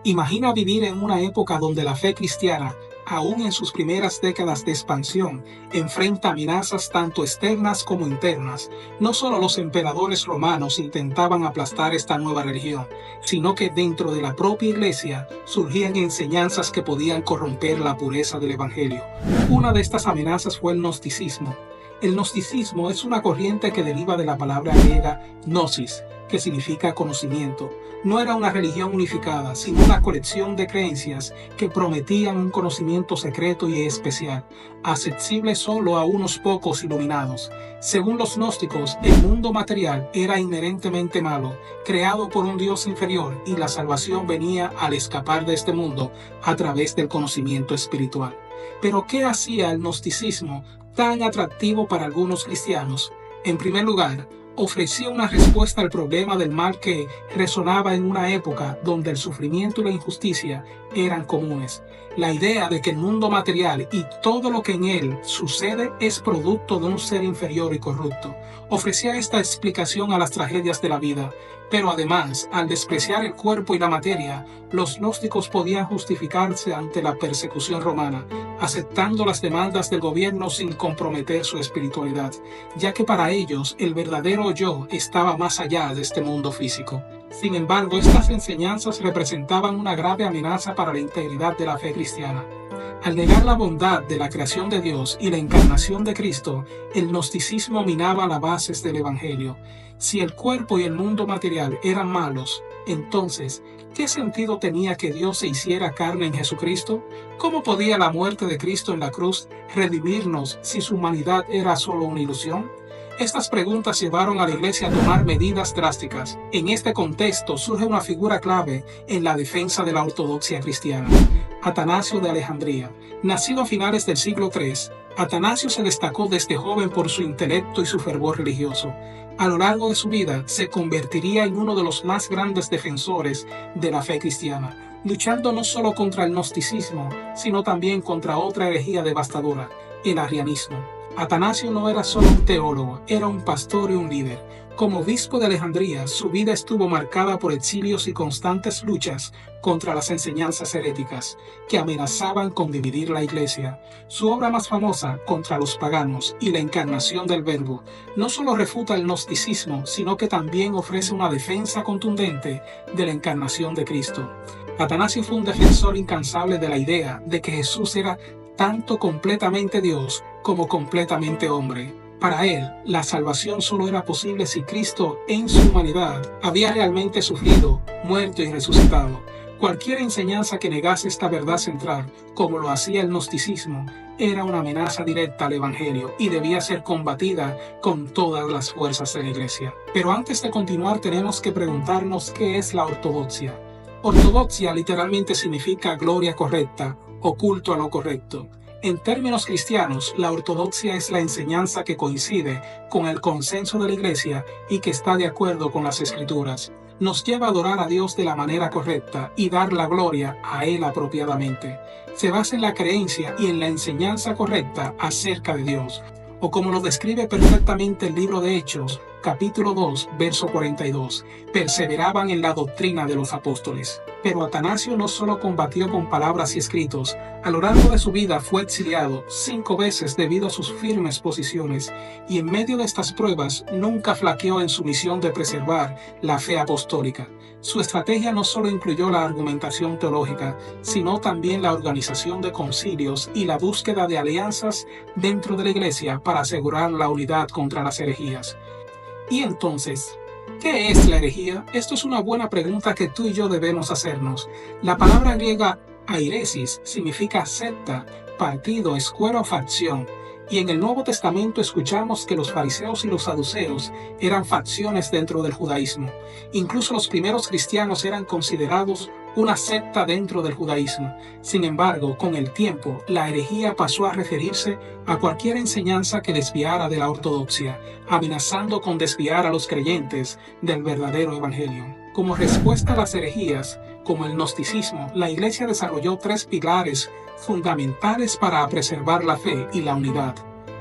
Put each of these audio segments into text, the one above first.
Imagina vivir en una época donde la fe cristiana, aún en sus primeras décadas de expansión, enfrenta amenazas tanto externas como internas. No solo los emperadores romanos intentaban aplastar esta nueva religión, sino que dentro de la propia iglesia surgían enseñanzas que podían corromper la pureza del evangelio. Una de estas amenazas fue el gnosticismo. El gnosticismo es una corriente que deriva de la palabra griega gnosis, que significa conocimiento. No era una religión unificada, sino una colección de creencias que prometían un conocimiento secreto y especial, accesible solo a unos pocos iluminados. Según los gnósticos, el mundo material era inherentemente malo, creado por un Dios inferior, y la salvación venía al escapar de este mundo a través del conocimiento espiritual. Pero ¿qué hacía el gnosticismo tan atractivo para algunos cristianos? En primer lugar, ofrecía una respuesta al problema del mal que resonaba en una época donde el sufrimiento y la injusticia eran comunes. La idea de que el mundo material y todo lo que en él sucede es producto de un ser inferior y corrupto. Ofrecía esta explicación a las tragedias de la vida, pero además, al despreciar el cuerpo y la materia, los gnósticos podían justificarse ante la persecución romana, aceptando las demandas del gobierno sin comprometer su espiritualidad, ya que para ellos el verdadero yo estaba más allá de este mundo físico. Sin embargo, estas enseñanzas representaban una grave amenaza para la integridad de la fe cristiana. Al negar la bondad de la creación de Dios y la encarnación de Cristo, el gnosticismo minaba las bases del Evangelio. Si el cuerpo y el mundo material eran malos, entonces, ¿qué sentido tenía que Dios se hiciera carne en Jesucristo? ¿Cómo podía la muerte de Cristo en la cruz redimirnos si su humanidad era solo una ilusión? Estas preguntas llevaron a la Iglesia a tomar medidas drásticas. En este contexto surge una figura clave en la defensa de la ortodoxia cristiana: Atanasio de Alejandría. Nacido a finales del siglo III, Atanasio se destacó desde joven por su intelecto y su fervor religioso. A lo largo de su vida se convertiría en uno de los más grandes defensores de la fe cristiana, luchando no solo contra el gnosticismo, sino también contra otra herejía devastadora: el arrianismo. Atanasio no era solo un teólogo, era un pastor y un líder. Como obispo de Alejandría, su vida estuvo marcada por exilios y constantes luchas contra las enseñanzas heréticas que amenazaban con dividir la iglesia. Su obra más famosa, Contra los paganos y la encarnación del Verbo, no solo refuta el gnosticismo, sino que también ofrece una defensa contundente de la encarnación de Cristo. Atanasio fue un defensor incansable de la idea de que Jesús era tanto completamente Dios como completamente hombre. Para él, la salvación solo era posible si Cristo, en su humanidad, había realmente sufrido, muerto y resucitado. Cualquier enseñanza que negase esta verdad central, como lo hacía el gnosticismo, era una amenaza directa al Evangelio y debía ser combatida con todas las fuerzas de la Iglesia. Pero antes de continuar, tenemos que preguntarnos qué es la ortodoxia. Ortodoxia literalmente significa gloria correcta o culto a lo correcto. En términos cristianos, la ortodoxia es la enseñanza que coincide con el consenso de la Iglesia y que está de acuerdo con las Escrituras. Nos lleva a adorar a Dios de la manera correcta y dar la gloria a Él apropiadamente. Se basa en la creencia y en la enseñanza correcta acerca de Dios, o como lo describe perfectamente el libro de Hechos, capítulo 2, verso 42, perseveraban en la doctrina de los apóstoles. Pero Atanasio no solo combatió con palabras y escritos. A lo largo de su vida fue exiliado 5 veces debido a sus firmes posiciones, y en medio de estas pruebas nunca flaqueó en su misión de preservar la fe apostólica. Su estrategia no solo incluyó la argumentación teológica, sino también la organización de concilios y la búsqueda de alianzas dentro de la Iglesia para asegurar la unidad contra las herejías. Y entonces, ¿qué es la herejía? Esto es una buena pregunta que tú y yo debemos hacernos. La palabra griega airesis significa secta, partido, escuela o facción. Y en el Nuevo Testamento escuchamos que los fariseos y los saduceos eran facciones dentro del judaísmo. Incluso los primeros cristianos eran considerados una secta dentro del judaísmo. Sin embargo, con el tiempo, la herejía pasó a referirse a cualquier enseñanza que desviara de la ortodoxia, amenazando con desviar a los creyentes del verdadero evangelio. Como respuesta a las herejías, como el gnosticismo, la Iglesia desarrolló 3 pilares fundamentales para preservar la fe y la unidad: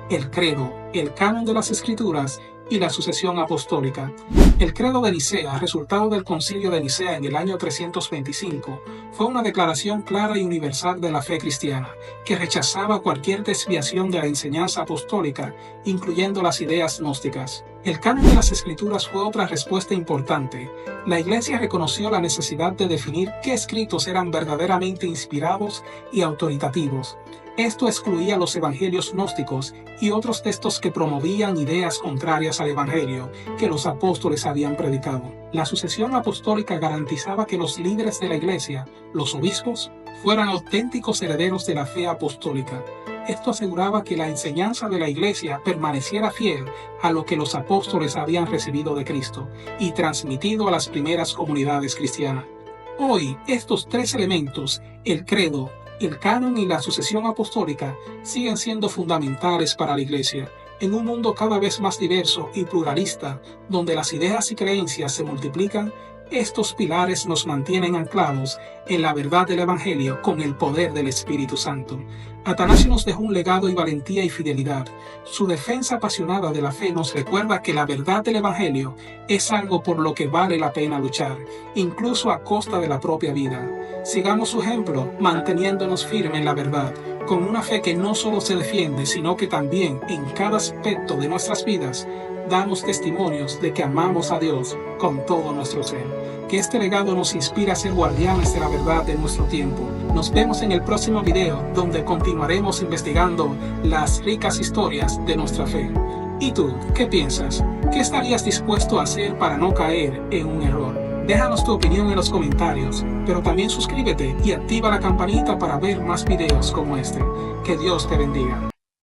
el credo, el canon de las Escrituras y la sucesión apostólica. El credo de Nicea, resultado del concilio de Nicea en el año 325, fue una declaración clara y universal de la fe cristiana, que rechazaba cualquier desviación de la enseñanza apostólica, incluyendo las ideas gnósticas. El canon de las Escrituras fue otra respuesta importante. La Iglesia reconoció la necesidad de definir qué escritos eran verdaderamente inspirados y autoritativos. Esto excluía los evangelios gnósticos y otros textos que promovían ideas contrarias al evangelio que los apóstoles habían predicado. La sucesión apostólica garantizaba que los líderes de la Iglesia, los obispos, fueran auténticos herederos de la fe apostólica. Esto aseguraba que la enseñanza de la Iglesia permaneciera fiel a lo que los apóstoles habían recibido de Cristo y transmitido a las primeras comunidades cristianas. Hoy, estos tres elementos, el credo, el canon y la sucesión apostólica, siguen siendo fundamentales para la Iglesia. En un mundo cada vez más diverso y pluralista, donde las ideas y creencias se multiplican, estos pilares nos mantienen anclados en la verdad del Evangelio con el poder del Espíritu Santo. Atanasio nos dejó un legado y valentía y fidelidad. Su defensa apasionada de la fe nos recuerda que la verdad del Evangelio es algo por lo que vale la pena luchar, incluso a costa de la propia vida. Sigamos su ejemplo, manteniéndonos firmes en la verdad, con una fe que no solo se defiende, sino que también en cada aspecto de nuestras vidas damos testimonios de que amamos a Dios con todo nuestro ser. Que este legado nos inspire a ser guardianes de la verdad de nuestro tiempo. Nos vemos en el próximo video, donde continuaremos investigando las ricas historias de nuestra fe. ¿Y tú, qué piensas? ¿Qué estarías dispuesto a hacer para no caer en un error? Déjanos tu opinión en los comentarios, pero también suscríbete y activa la campanita para ver más videos como este. Que Dios te bendiga.